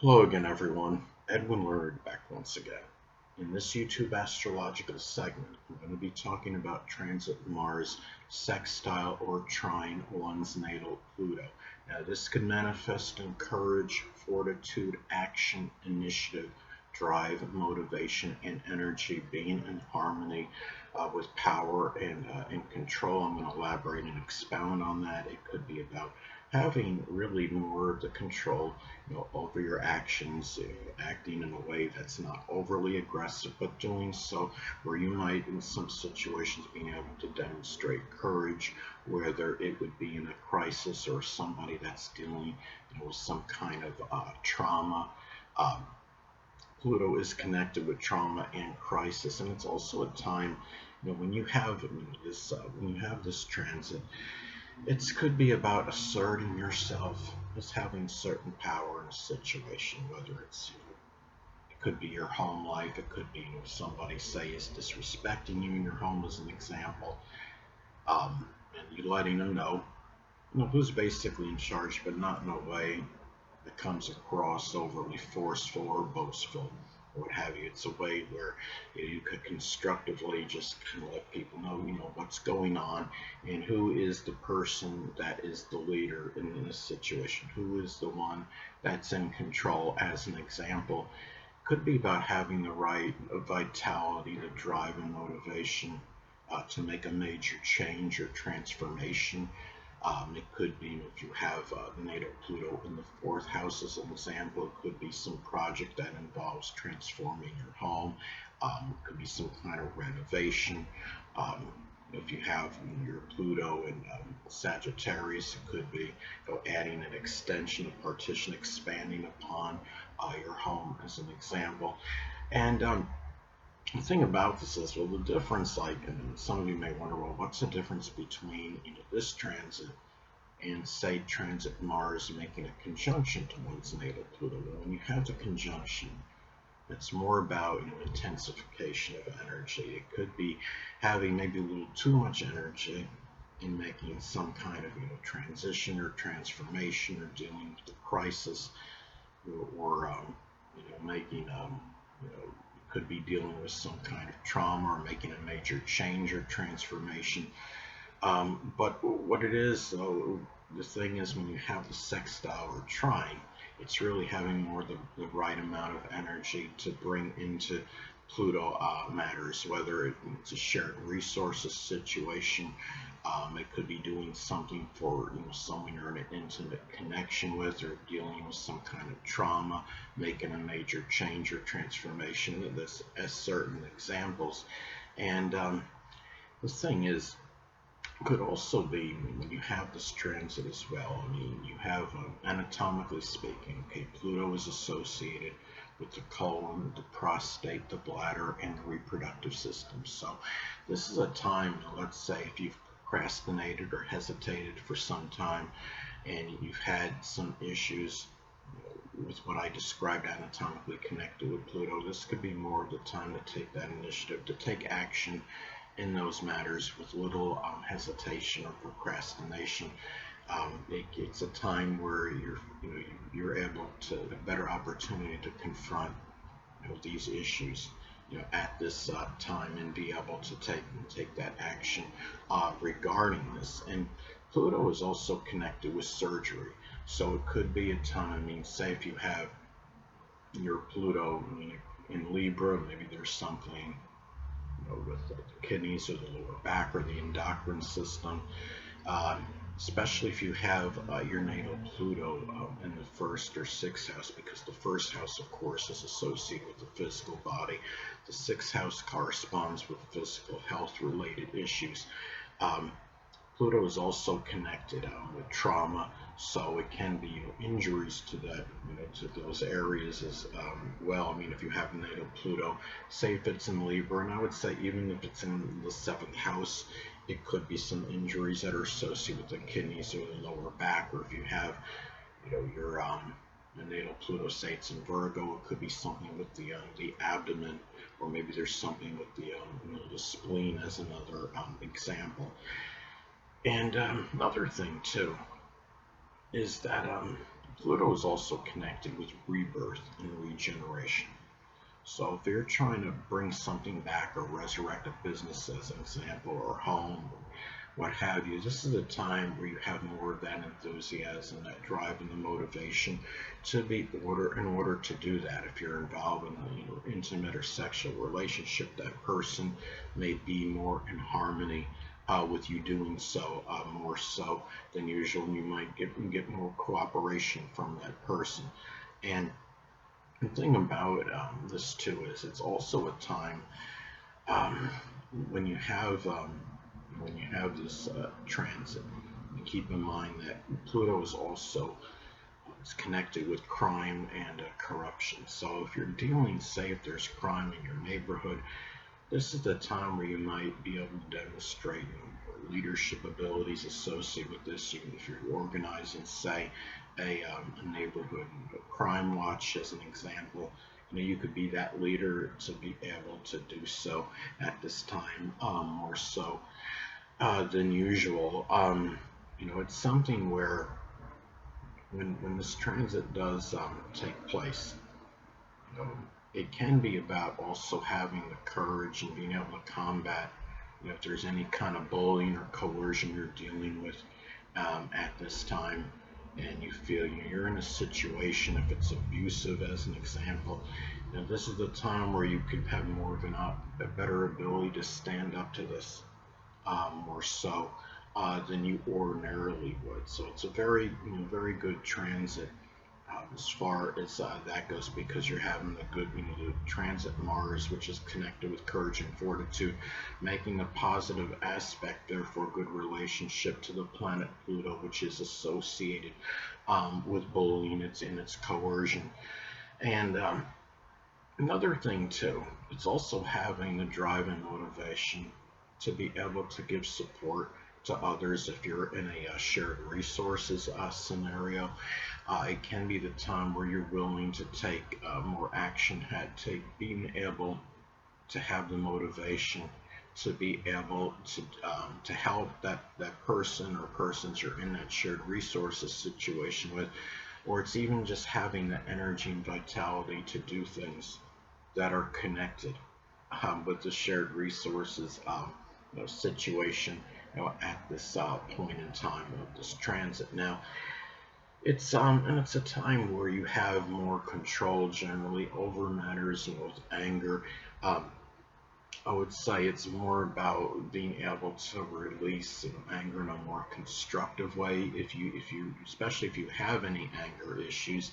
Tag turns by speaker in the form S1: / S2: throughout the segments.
S1: Hello again, everyone. Edwin Learnard back once again. In this YouTube astrological segment, I'm going to be talking about transit Mars, sextile, or trine one's natal Pluto. Now, this could manifest in courage, fortitude, action, initiative, drive, motivation, and energy, being in harmony with power and control. I'm going to elaborate and expound on that. It could be about having really more of the control over your actions, acting in a way that's not overly aggressive, but doing so where you might, in some situations, being able to demonstrate courage, whether it would be in a crisis or somebody that's dealing with some kind of trauma. Um, Pluto is connected with trauma and crisis, and it's also a time, when you have this transit, it could be about asserting yourself as having certain power in a situation, whether it could be your home life, it could be somebody say is disrespecting you in your home as an example, and you letting them know, who's basically in charge, but not in a way that comes across overly forceful or boastful or what have you. It's a way where you could constructively just kind of let people know, what's going on and who is the person that is the leader in this situation, who is the one that's in control. As an example, could be about having the right vitality, the drive and motivation to make a major change or transformation. It could be if you have natal Pluto in the fourth house as an example. It could be some project that involves transforming your home. It could be some kind of renovation. Um, if you have your Pluto in Sagittarius, it could be adding an extension, a partition, expanding upon your home as an example. And the thing about this is, well, the difference, and some of you may wonder, well, what's the difference between this transit and say transit Mars making a conjunction to one's natal Pluto? Well, when you have the conjunction, it's more about intensification of energy. It could be having maybe a little too much energy in making some kind of transition or transformation or dealing with the crisis, or making could be dealing with some kind of trauma or making a major change or transformation. But what it is, though, the thing is, when you have the sextile or trine, it's really having more the right amount of energy to bring into Pluto matters, whether it's a shared resources situation. It could be doing something for someone you're in an intimate connection with, or dealing with some kind of trauma, making a major change or transformation. This as certain examples. And the thing is, could also be when you have this transit as well. I mean, you have anatomically speaking, okay, Pluto is associated with the colon, the prostate, the bladder, and the reproductive system. So this is a time, let's say, if you've procrastinated or hesitated for some time and you've had some issues with what I described anatomically connected with Pluto, this could be more of the time to take that initiative, to take action in those matters with little hesitation or procrastination. It's a time where you're able to a better opportunity to confront these issues at this time, and be able to take that action regarding this. And Pluto is also connected with surgery, so it could be a time. I mean, say if you have your Pluto in Libra, maybe there's something with the kidneys or the lower back or the endocrine system, especially if you have your natal Pluto in the first or sixth house, because the first house, of course, is associated with the physical body. The sixth house corresponds with physical health related issues. Pluto is also connected with trauma, so it can be injuries to that, to those areas as well. I mean, if you have natal Pluto, say if it's in Libra, and I would say even if it's in the seventh house, it could be some injuries that are associated with the kidneys or the lower back. Or if you have, your natal Pluto, say it's in Virgo, it could be something with the abdomen, or maybe there's something with the spleen as another example. And another thing too is that Pluto is also connected with rebirth and regeneration. So if you're trying to bring something back or resurrect a business, as an example, or home, or what have you, this is a time where you have more of that enthusiasm, that drive, and the motivation to be in order to do that. If you're involved in a intimate or sexual relationship, that person may be more in harmony with you doing so, more so than usual, and you might get more cooperation from that person. And the thing about this too is it's also a time um, when you have this transit. And keep in mind that Pluto is also it's connected with crime and corruption. So if you're dealing, say, if there's crime in your neighborhood, this is the time where you might be able to demonstrate leadership abilities associated with this. Even if you're organizing, say, a neighborhood crime watch, as an example, you could be that leader to be able to do so at this time, more so than usual. It's something where when this transit does take place, you know, it can be about also having the courage and being able to combat, if there's any kind of bullying or coercion you're dealing with at this time, and you feel you're in a situation, if it's abusive, as an example, this is the time where you could have more of a better ability to stand up to this, more so than you ordinarily would. So it's a very, very good transit as far as that goes, because you're having the good, the transit Mars, which is connected with courage and fortitude, making a positive aspect there for a good relationship to the planet Pluto, which is associated with bullying, its coercion. And another thing too, it's also having the drive and motivation to be able to give support to others. If you're in a shared resources scenario, it can be the time where you're willing to take more action, being able to have the motivation to be able to help that person or persons you're in that shared resources situation with, or it's even just having the energy and vitality to do things that are connected with the shared resources situation at this point in time of this transit. Now, it's a time where you have more control generally over matters, with anger. Um, I would say it's more about being able to release anger in a more constructive way. Especially if you have any anger issues,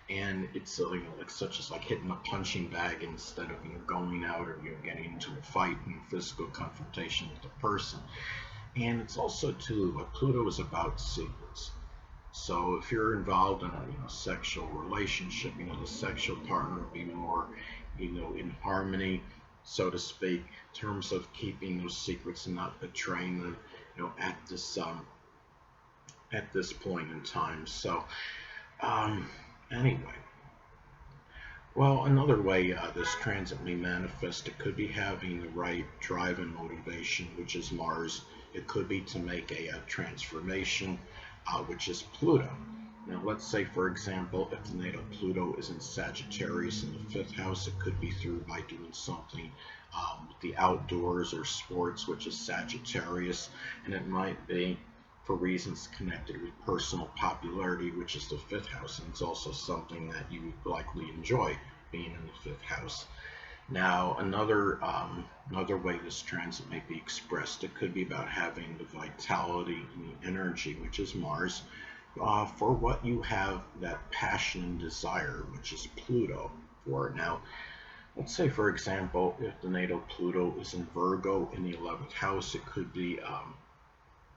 S1: and it's like such as like hitting a punching bag instead of going out or getting into a fight and physical confrontation with the person. And it's also too, Pluto is about secrets. So if you're involved in a sexual relationship, the sexual partner will be more in harmony, so to speak, in terms of keeping those secrets and not betraying them at this point in time. So anyway, well, another way this transit may manifest, it could be having the right drive and motivation, which is Mars. It could be to make a transformation, which is Pluto. Now, let's say, for example, if the natal Pluto is in Sagittarius in the 5th house, it could be through by doing something with the outdoors or sports, which is Sagittarius, and it might be for reasons connected with personal popularity, which is the 5th house, and it's also something that you would likely enjoy being in the 5th house. Now, another way this transit may be expressed, it could be about having the vitality and the energy, which is Mars, for what you have that passion and desire, which is Pluto, for. Now, let's say, for example, if the natal Pluto is in Virgo in the 11th house, it could be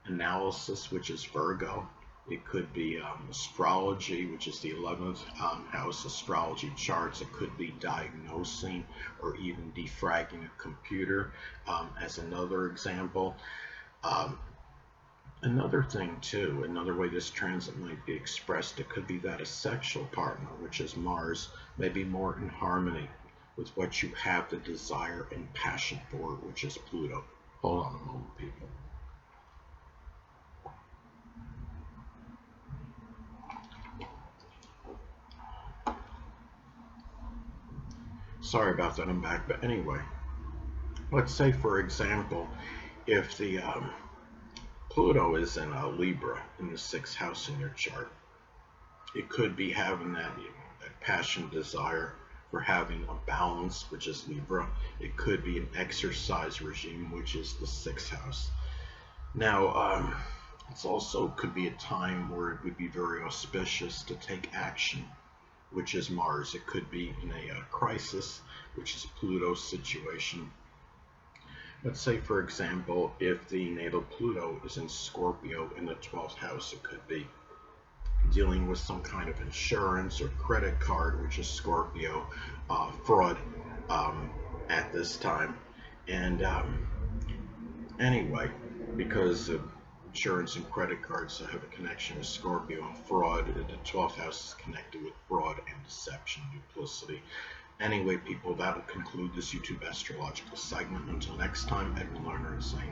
S1: analysis, which is Virgo. It could be astrology, which is the 11th house astrology charts. It could be diagnosing or even defragging a computer, as another example. Another thing too, another way this transit might be expressed, it could be that a sexual partner, which is Mars, may be more in harmony with what you have the desire and passion for, which is Pluto. Hold on a moment, people. Sorry about that, I'm back. But anyway, let's say, for example, if the Pluto is in Libra in the sixth house in your chart, it could be having that, that passion, desire for having a balance, which is Libra. It could be an exercise regime, which is the sixth house. Now, it's also could be a time where it would be very auspicious to take action, which is Mars. It could be in a crisis, which is Pluto's situation. Let's say, for example, if the natal Pluto is in Scorpio in the 12th house, it could be dealing with some kind of insurance or credit card, which is Scorpio, fraud at this time. And anyway, because insurance and credit cards have a connection with Scorpio and fraud, the 12th house is connected with fraud and deception, duplicity. Anyway, people, that'll conclude this YouTube astrological segment. Until next time, Edwin Learnard saying